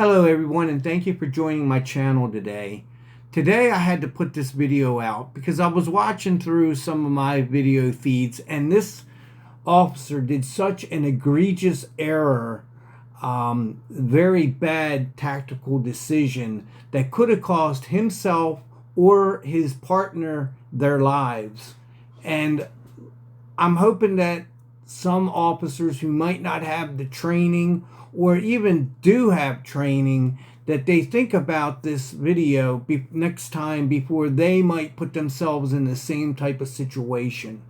Hello everyone, and thank you for joining my channel today. Today I had to put this video out because I was watching through some of my video feeds and this officer did such an egregious error, very bad tactical decision that could have cost himself or his partner their lives. And I'm hoping that some officers who might not have the training or even do have training, that they think about this video next time before they might put themselves in the same type of situation.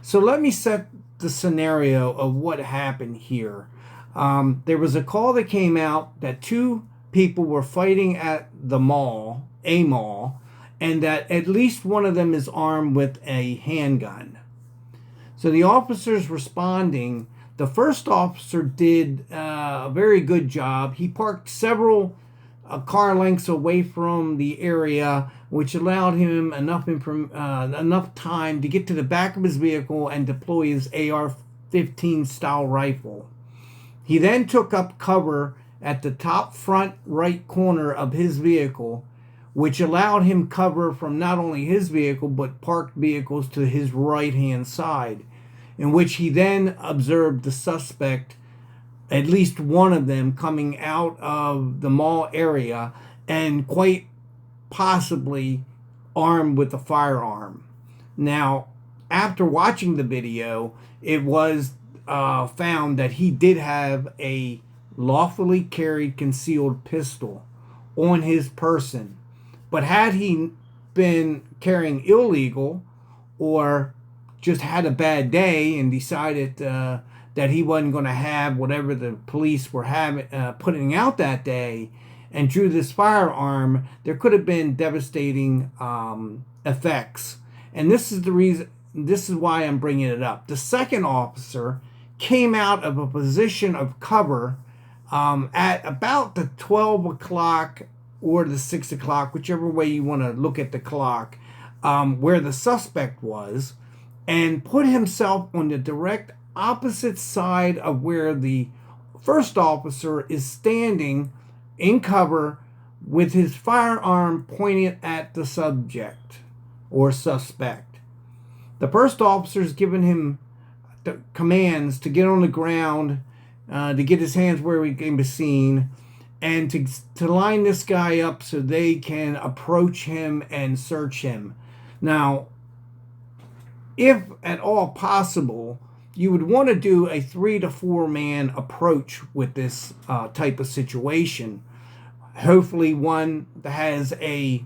So let me set the scenario of what happened here. There was a call that came out that two people were fighting at the mall, and that at least one of them is armed with a handgun. So the officers responding, the first officer did a very good job. He parked several car lengths away from the area, which allowed him enough time to get to the back of his vehicle and deploy his AR-15 style rifle. He then took up cover at the top front right corner of his vehicle, which allowed him cover from not only his vehicle but parked vehicles to his right-hand side, in which he then observed the suspect, at least one of them, coming out of the mall area and quite possibly armed with a firearm. Now, after watching the video, it was found that he did have a lawfully carried concealed pistol on his person. But had he been carrying illegal or just had a bad day and decided that he wasn't going to have whatever the police were putting out that day and drew this firearm, there could have been devastating effects. And this is the reason. This is why I'm bringing it up. The second officer came out of a position of cover at about the 12 o'clock or the 6 o'clock, whichever way you want to look at the clock, where the suspect was, and put himself on the direct opposite side of where the first officer is standing in cover with his firearm pointed at the subject or suspect. The first officer is giving him the commands to get on the ground, to get his hands where he can be seen, and to line this guy up so they can approach him and search him. Now, if at all possible, you would want to do a 3 to 4 man approach with this type of situation. Hopefully one that has a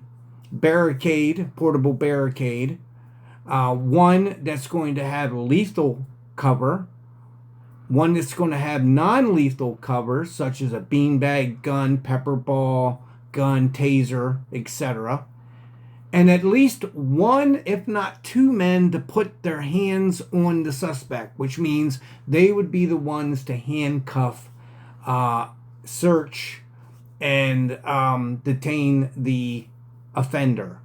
barricade, portable barricade, one that's going to have lethal cover, one that's going to have non-lethal cover, such as a beanbag gun, pepper ball gun, taser, etc., and at least one, if not two men to put their hands on the suspect, which means they would be the ones to handcuff, search, and detain the offender.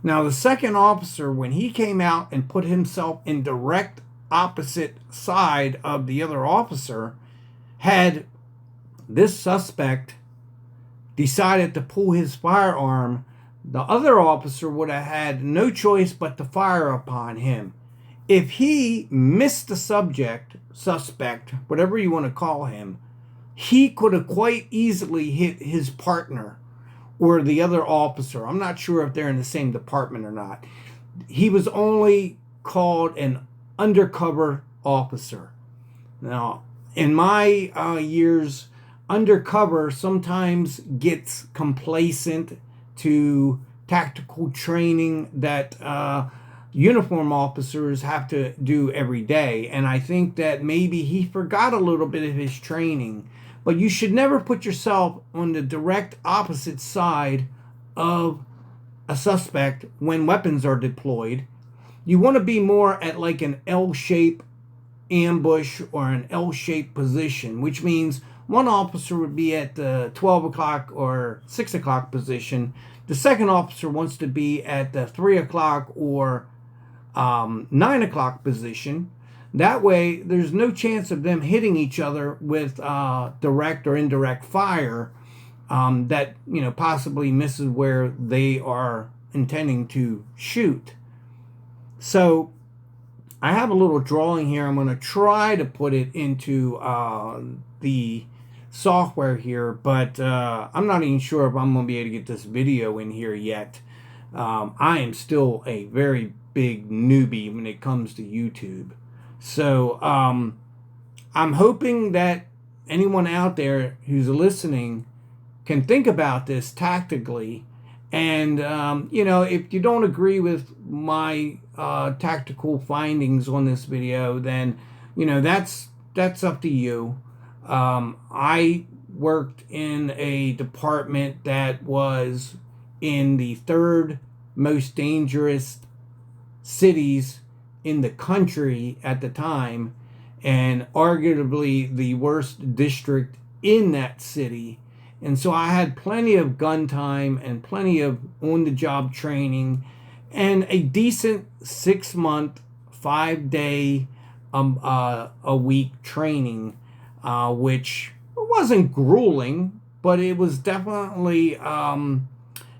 Now, the second officer, when he came out and put himself in direct opposite side of the other officer, had this suspect decided to pull his firearm, the other officer would have had no choice but to fire upon him. If he missed the suspect, whatever you want to call him, he could have quite easily hit his partner or the other officer. I'm not sure if they're in the same department or not. He was only called an undercover officer. Now, in my years, undercover sometimes gets complacent to tactical training that uniform officers have to do every day. And I think that maybe he forgot a little bit of his training. But you should never put yourself on the direct opposite side of a suspect when weapons are deployed. You want to be more at like an L-shaped ambush or an L-shaped position, which means one officer would be at the 12 o'clock or 6 o'clock position. The second officer wants to be at the 3 o'clock or 9 o'clock position. That way, there's no chance of them hitting each other with direct or indirect fire that possibly misses where they are intending to shoot. So I have a little drawing here. I'm going to try to put it into the software here, but I'm not even sure if I'm going to be able to get this video in here yet. I am still a very big newbie when it comes to YouTube. So I'm hoping that anyone out there who's listening can think about this tactically. And, if you don't agree with my tactical findings on this video, then, that's up to you. I worked in a department that was in the third most dangerous cities in the country at the time, and arguably the worst district in that city. And so I had plenty of gun time and plenty of on-the-job training and a decent 6-month, 5-day a week training, which wasn't grueling, but it was definitely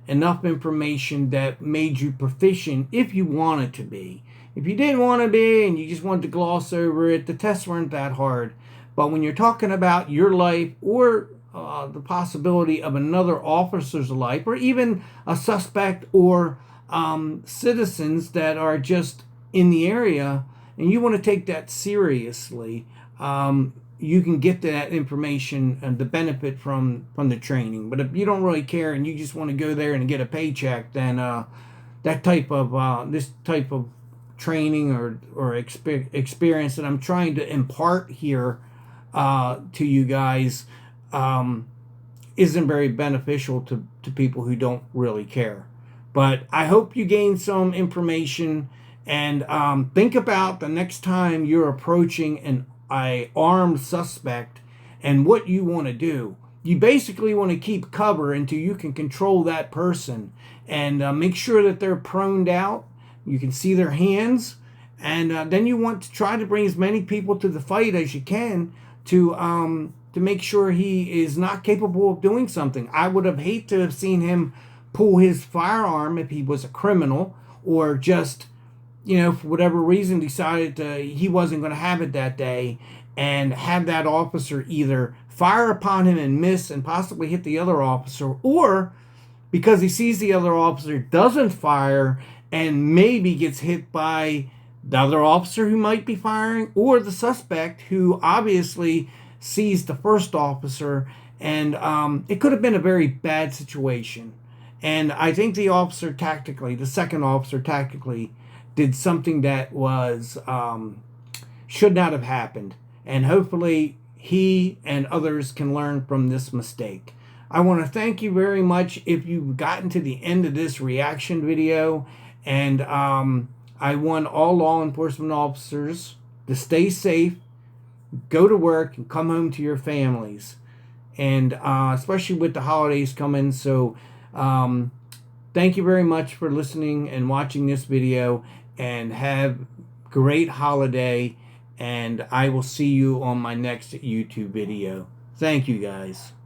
enough information that made you proficient if you wanted to be. If you didn't want to be and you just wanted to gloss over it, the tests weren't that hard. But when you're talking about your life or the possibility of another officer's life, or even a suspect or citizens that are just in the area, and you want to take that seriously, you can get that information and the benefit from the training. But if you don't really care and you just want to go there and get a paycheck, then this type of training or experience that I'm trying to impart here to you guys isn't very beneficial to people who don't really care. But I hope you gain some information, and think about the next time you're approaching an armed suspect and what you want to do. You basically want to keep cover until you can control that person, and make sure that they're proned out. You can see their hands, and then you want to try to bring as many people to the fight as you can to make sure he is not capable of doing something. I would have hated to have seen him pull his firearm if he was a criminal, or just, for whatever reason decided he wasn't going to have it that day, and have that officer either fire upon him and miss and possibly hit the other officer, or because he sees the other officer doesn't fire and maybe gets hit by the other officer who might be firing, or the suspect who obviously sees the first officer, and it could have been a very bad situation. And I think the second officer tactically did something that was should not have happened, and hopefully he and others can learn from this mistake. I want to thank you very much if you've gotten to the end of this reaction video, and I want all law enforcement officers to stay safe, go to work, and come home to your families, and especially with the holidays coming. So thank you very much for listening and watching this video, and have a great holiday, and I will see you on my next YouTube video. Thank you, guys.